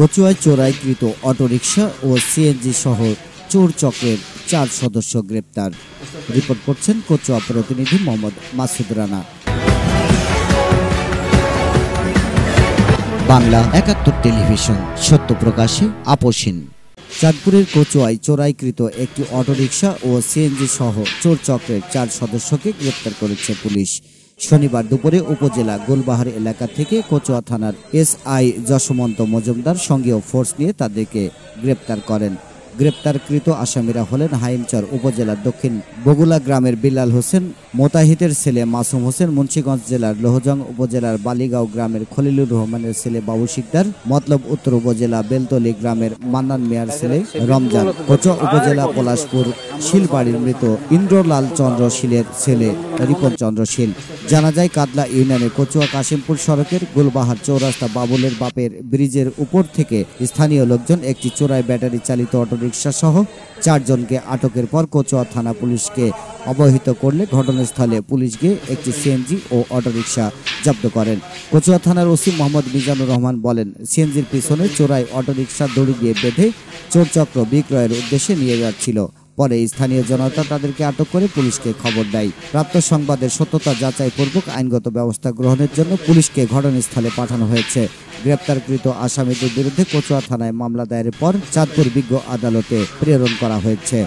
কচুয়ায় চোরাইকৃত autorickshaw ও CNG সহ চোর চক্রের 4 সদস্য গ্রেপ্তার। রিপোর্ট করছেন কচুয়া প্রতিনিধি মোহাম্মদ মাসুদ রানা। বাংলা ৭১ টেলিভিশন, সত্য প্রকাশে আপোষহীন। চাঁদপুরের কচুয়ায় চোরাইকৃত একটি অটোরিকশা ও সিএনজি সহ চোর চক্রের 4 সদস্যকে গ্রেপ্তার করেছে পুলিশ। শনিবার দুপুরে উপজেলা গোলবাহার এলাকা থেকে কচুয়া থানার এসআই যশোমন্ত মজুমদার সঙ্গীয় ফোর্স নিয়ে তাদেরকে গ্রেপ্তার করেন। গ্রেপ্তারকৃত আসামিরা হলেন হাইমচর উপজেলার দক্ষিণ বগুলা গ্রামের বিলাল হোসেন, মোতাহিদের ছেলে মাসুম হোসেন, মুন্সিগঞ্জ জেলার লোহজং উপজেলার বালিগাঁও গ্রামের খলিলুর রহমানের ছেলে বাবু শিকদার, মতলব উত্তর উপজেলা বেলতলি গ্রামের মান্নান মিয়ার ছেলে রমজান, কচুয়া উপজেলা পলাশপুর শিলবাড়ির মৃত ইন্দ্রলাল চন্দ্র শীলের ছেলে রিপন চন্দ্র শীল। জানা যায় কাদলা ইউনিয়নের কচুয়া কাশিমপুর সড়কের গোলবাহার চৌরাস্তা বাবুলের বাপের ব্রিজের উপর থেকে স্থানীয় লোকজন একটি চোরাই ব্যাটারি চালিত অটোরিকশা সহ 4 জনকে আটকের পর কচুয়া থানা পুলিশকে অবহিত করলে ঘটনাস্থলে পুলিশ গিয়ে একটি সিএনজি ও অটোরিকশা জব্দ করেন। কচুয়া থানার ওসি মোহাম্মদ মিজানুর রহমান বলেন, সিএনজির পিছনে চোরাই অটোরিকশা দড়ি দিয়ে বেঁধে চোর চক্র বিক্রয়ের উদ্দেশ্যে নিয়ে যাচ্ছিল। পরে স্থানীয় জনতা তাদেরকে আটক করে পুলিশকে খবর দেয়। প্রাপ্ত সংবাদের সত্যতা যাচাইপূর্বক আইনগত ব্যবস্থা গ্রহণের জন্য পুলিশকে ঘটনাস্থলে পাঠানো হয়েছে। গ্রেপ্তারকৃত আসামিদের বিরুদ্ধে কচুয়া থানায় মামলা দায়েরের পর চাঁদপুর বিজ্ঞ আদালতে প্রেরণ করা হয়েছে।